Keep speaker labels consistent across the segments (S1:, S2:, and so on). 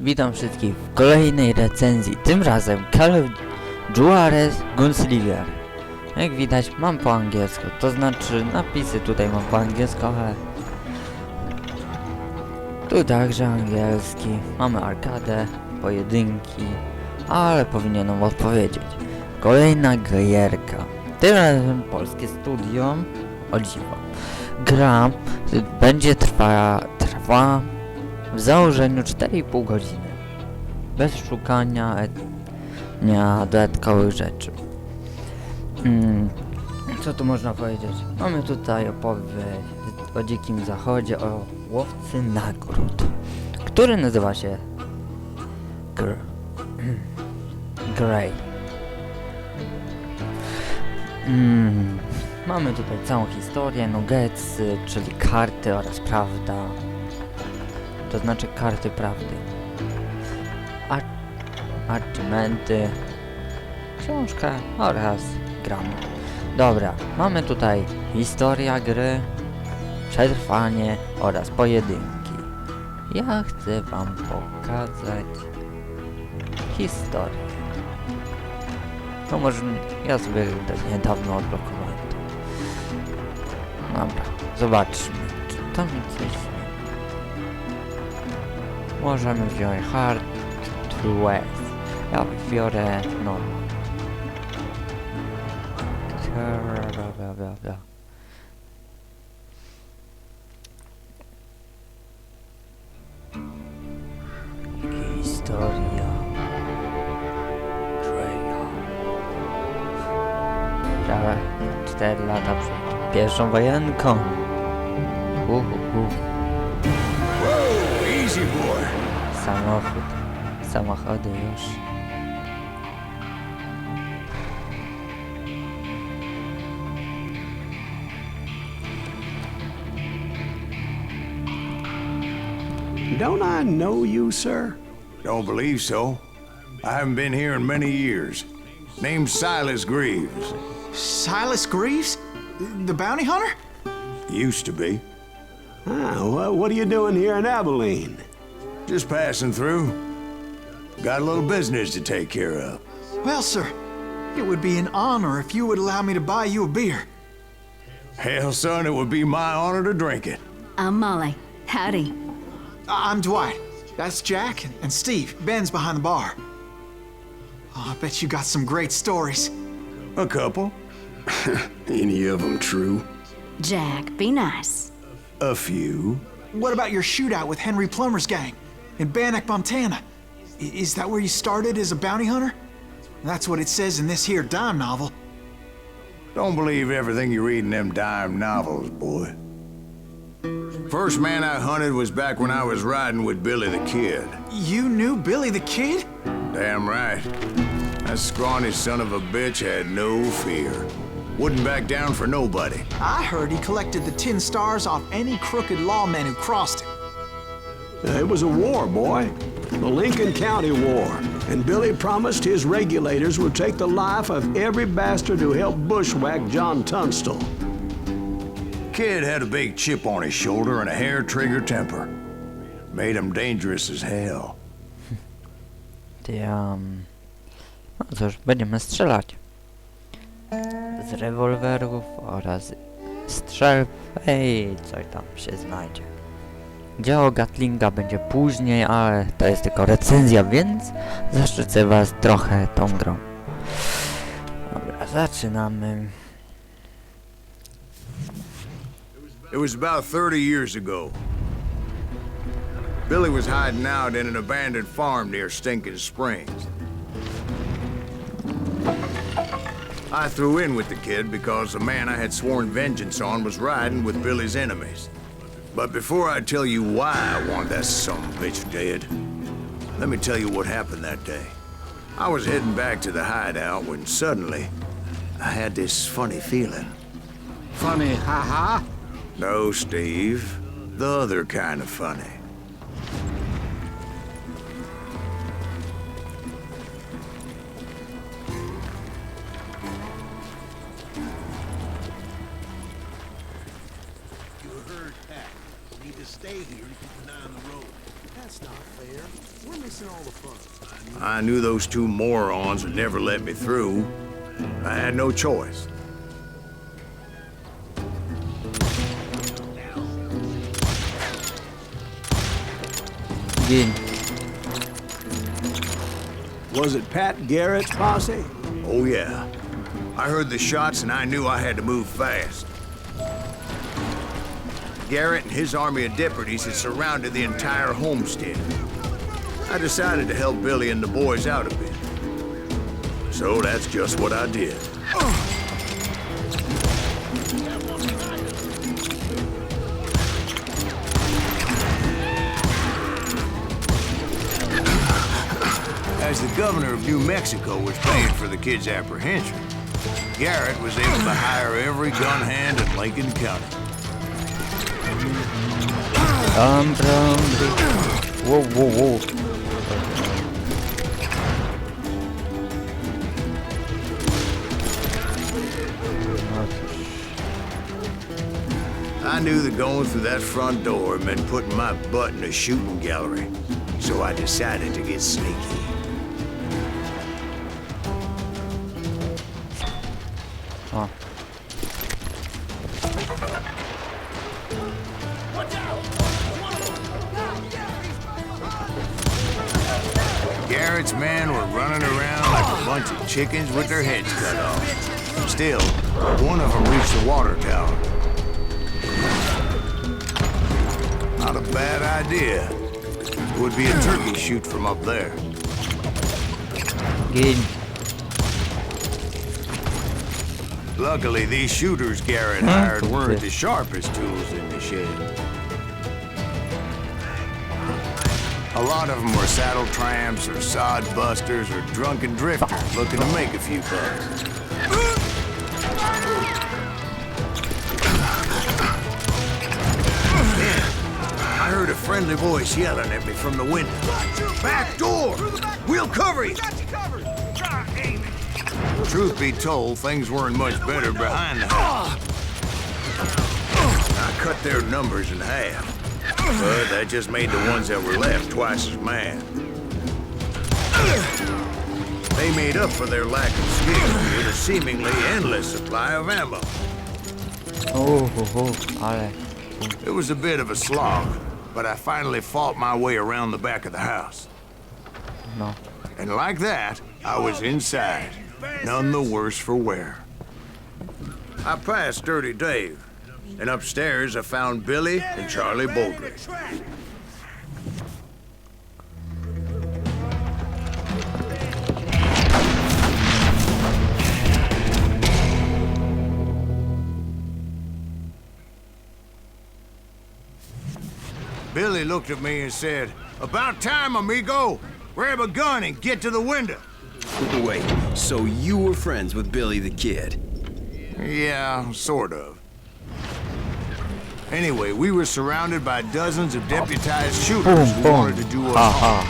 S1: Witam wszystkich w kolejnej recenzji, tym razem Juarez Gunslinger. Jak widać mam po angielsku, to znaczy napisy tutaj mam po angielsku, ale tu także angielski. Mamy arkadę, pojedynki, ale powinienem odpowiedzieć. Kolejna gierka, tym razem polskie studio, o dziwo. Gra będzie trwa w założeniu 4,5 godziny. Bez szukania dodatkowych rzeczy. Co tu można powiedzieć? Mamy tutaj opowieść o dzikim zachodzie, o łowcy nagród, który nazywa się Grey. Mamy tutaj całą historię, nuggetsy, czyli karty oraz prawda. To znaczy karty prawdy. Achievementy, książka oraz gramy. Dobra, mamy tutaj historia gry, przetrwanie oraz pojedynki. Ja chcę wam pokazać historię. No może ja sobie niedawno odblokowałem to. Dobra, zobaczmy, czy to mi coś... Możemy wziąć hard true. Ja biorę normal. Historia Greya. 4 lata przed pierwszą wojenką.
S2: Easy boy.
S1: Samochody już.
S3: Don't I know you, sir?
S2: Don't believe so. I haven't been here in many years. Name's Silas Greaves.
S4: Silas Greaves? The bounty hunter?
S2: Used to be.
S3: Well, what are you doing here in Abilene?
S2: Just passing through. Got a little business to take care of.
S4: Well, sir, it would be an honor if you would allow me to buy you a beer.
S2: Hell, son, it would be my honor to drink it.
S5: I'm Molly. Howdy.
S4: I'm Dwight. That's Jack and Steve. Ben's behind the bar. Oh, I bet you got some great stories.
S2: A couple.
S3: Any of them true?
S5: Jack, be nice.
S2: A few.
S4: What about your shootout with Henry Plummer's gang in Bannock, Montana? Is that where you started as a bounty hunter? That's what it says in this here dime novel.
S2: Don't believe everything you read in them dime novels, boy. First man I hunted was back when I was riding with Billy the Kid.
S4: You knew Billy the Kid?
S2: Damn right. That scrawny son of a bitch had no fear. Wouldn't back down for nobody.
S4: I heard he collected the 10 stars off any crooked lawmen who crossed him.
S3: It was a war, boy. The Lincoln County War. And Billy promised his regulators would take the life of every bastard who helped bushwhack John Tunstall.
S2: Kid had a big chip on his shoulder and a hair-trigger temper. Made him dangerous as hell.
S1: No cóż, będziemy strzelać z rewolwerów oraz strzelb i coś tam się znajdzie. Dzieło Gatlinga będzie później, ale to jest tylko recenzja, więc zaszczycę was trochę tą grą. Dobra, zaczynamy.
S2: It was about 30 years ago. Billy was hiding out in an abandoned farm near Stinking Springs. I threw in with the kid because the man I had sworn vengeance on was riding with Billy's enemies. But before I tell you why I want that son of a bitch dead, let me tell you what happened that day. I was heading back to the hideout when suddenly I had this funny feeling.
S3: Funny, ha-ha?
S2: No, Steve. The other kind of funny.
S6: Stay here and keep an eye on the road.
S2: I knew those two morons would never let me through. I had no choice.
S1: Gin.
S3: Was it Pat Garrett's posse?
S2: Oh, yeah. I heard the shots and I knew I had to move fast. Garrett and his army of deputies had surrounded the entire homestead. I decided to help Billy and the boys out a bit. So that's just what I did. As the governor of New Mexico was paying for the kid's apprehension, Garrett was able to hire every gun hand in Lincoln County.
S1: Whoa, whoa, whoa.
S2: I knew that going through that front door meant putting my butt in a shooting gallery, so I decided to get sneaky.
S1: O.
S2: Garrett's men were running around like a bunch of chickens with their heads cut off. Still, one of them reached the water tower. Not a bad idea. It would be a turkey shoot from up there.
S1: Gin.
S2: Luckily, these shooters Garrett hired weren't the sharpest tools in the shed. A lot of them were saddle tramps or sod busters or drunken drifters looking to make a few bucks. Then, I heard a friendly voice yelling at me from the window. Back door! We'll cover you! Truth be told, things weren't much better behind the house. I cut their numbers in half. But that just made the ones that were left twice as mad. They made up for their lack of skill with a seemingly endless supply of ammo.
S1: Ale.
S2: It was a bit of a slog, but I finally fought my way around the back of the house.
S1: No.
S2: And like that, I was inside, none the worse for wear. I passed Dirty Dave, and upstairs I found Billy and Charlie Boldry. Billy looked at me and said, "About time, amigo. Grab a gun and get to the window."
S6: Wait, so you were friends with Billy the Kid?
S2: Yeah, sort of. Anyway, we were surrounded by dozens of deputized shooters who wanted to do us harm.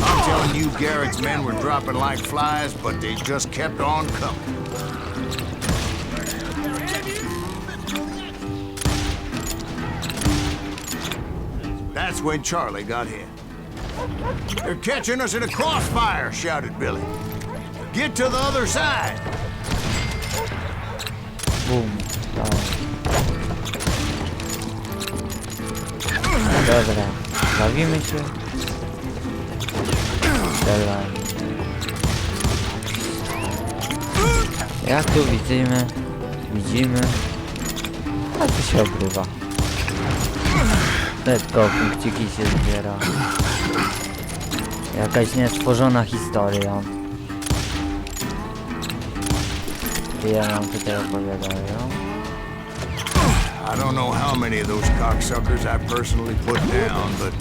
S2: I'm telling you, Garrett's men were dropping like flies, but they just kept on coming. That's when Charlie got hit. "They're catching us in a crossfire," shouted Billy. "Get to the other side."
S1: Boom. Dobra. Bawimy się. Strzelaj. Jak tu widzimy. A tu się obrywa. Tylko punkciki się zbiera. Jakaś niestworzona historia. Ja nam tutaj opowiadają.
S2: I don't know how many of those cocksuckers I personally put down, but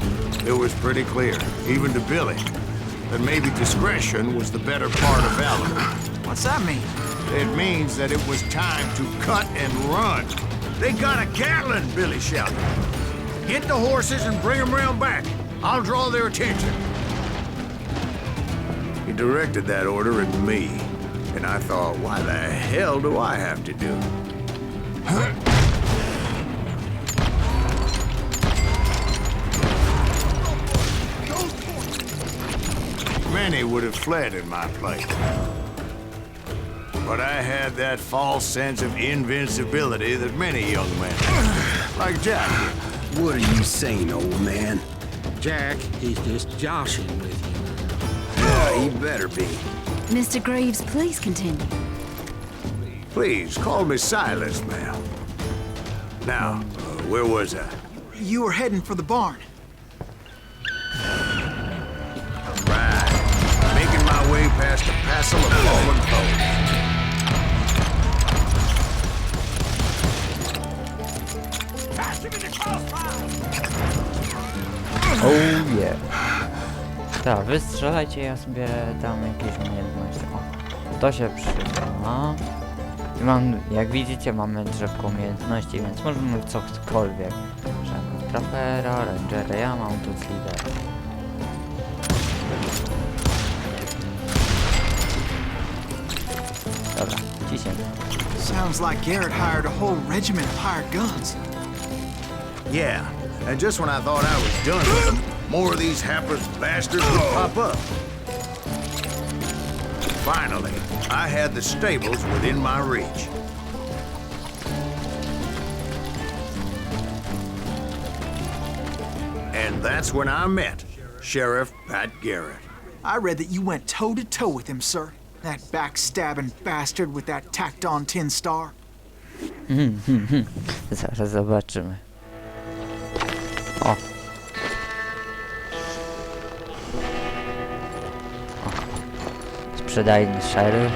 S2: it was pretty clear, even to Billy, that maybe discretion was the better part of valor.
S4: What's that mean?
S2: It means that it was time to cut and run. "They got a Gatling," Billy shouted. "Get the horses and bring them round back. I'll draw their attention." It directed that order at me, and I thought, why the hell do I have to do it? Many would have fled in my place. But I had that false sense of invincibility that many young men have, like Jack.
S6: What are you saying, old man?
S7: Jack, he's just joshing with you.
S6: Yeah, he better be.
S5: Mr. Greaves, please continue.
S2: Please, call me Silas, ma'am. Now, where was I?
S4: You were heading for the barn.
S2: Right. Making my way past a passel of fallen foes.
S1: Oh yeah. Tak, wy strzelajcie, ja sobie dam jakieś umiejętności. O, to się przyda. I mam, jak widzicie, mamy drzewko umiejętności, więc możemy cokolwiek. Możemy trapera, rangera, ja mam tu lidera. Dobra, ciśniemy.
S4: Sounds like Garrett hired a whole regiment of hired guns.
S2: Yeah, and just when I thought I was done with them, more of these hapless bastards would pop up. Finally, I had the stables within my reach. And that's when I met Sheriff Pat Garrett.
S4: I read that you went toe-to-toe with him, sir. That backstabbing bastard with that tacked-on tin star.
S1: Zaraz zobaczymy. O. Sprzedajny szeryf.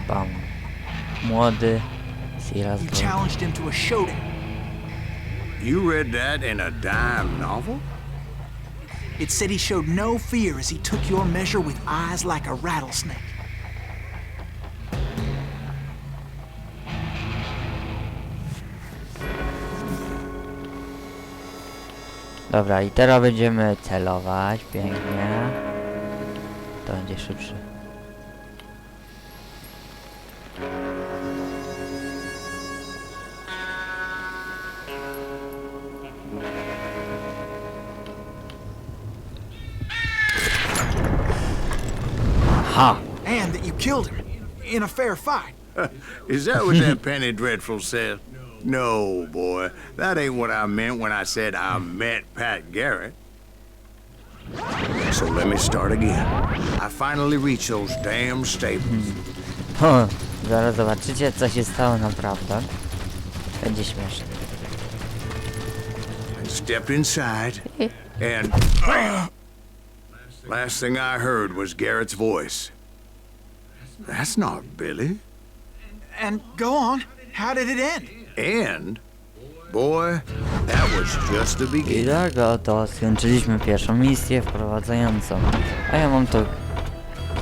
S1: Bam. Młody. Silas
S4: You
S1: Gold.
S4: challenged him to a showdown.
S2: You read that in a dime novel?
S4: It said he showed no fear as he took your measure with eyes like a rattlesnake.
S1: Dobra, i teraz będziemy celować. Pięknie. To będzie szybszy. Ha!
S4: And that you killed him in a fair fight.
S2: Is that what that Penny Dreadful said? No, boy. That ain't what I meant when I said I met Pat Garrett. So let me start again. I finally reached those damn stables.
S1: O, zaraz zobaczycie, co się stało naprawdę. Będzie śmieszne.
S2: I stepped inside, and last thing I heard was Garrett's voice. That's not Billy.
S4: And go on. How did it end?
S2: And, boy, that was just the
S1: I
S2: beginning.
S1: tak oto skończyliśmy pierwszą misję wprowadzającą. A ja mam to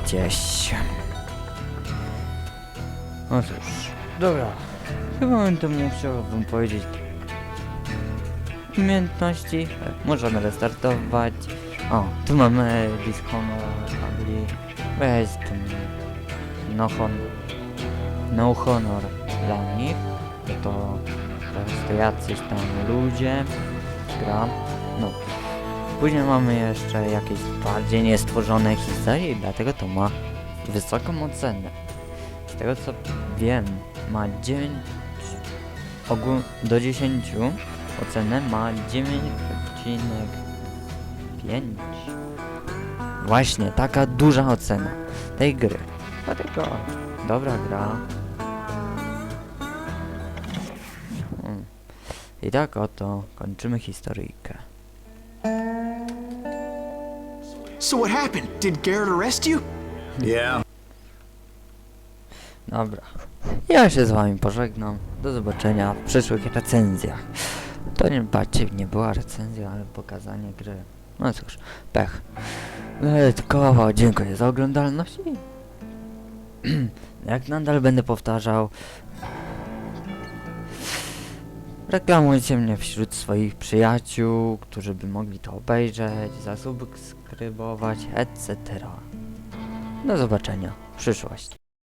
S1: gdzieś. No cóż, dobra. Chyba będę musiał wam powiedzieć umiejętności. Możemy restartować. O, tu mamy Dishonorably. Bo ja jestem no honor dla nich. To jest jacyś tam ludzie. Gra. No. Później mamy jeszcze jakieś bardziej niestworzone historie i dlatego to ma wysoką ocenę. Z tego co wiem, ma 9 do 10 ocenę ma 9,5. Właśnie, taka duża ocena tej gry. Dlatego dobra gra. I tak oto kończymy historyjkę.
S4: So what happened? Did Garrett arrest you?
S2: Yeah.
S1: Dobra. Ja się z wami pożegnam. Do zobaczenia w przyszłych recenzjach. To nie, patrzcie, nie była recenzja, ale pokazanie gry. No cóż, pech. Tylko dziękuję za oglądalność i jak nadal będę powtarzał, Reklamujcie mnie wśród swoich przyjaciół, którzy by mogli to obejrzeć, zasubskrybować, etc. Do zobaczenia w przyszłości.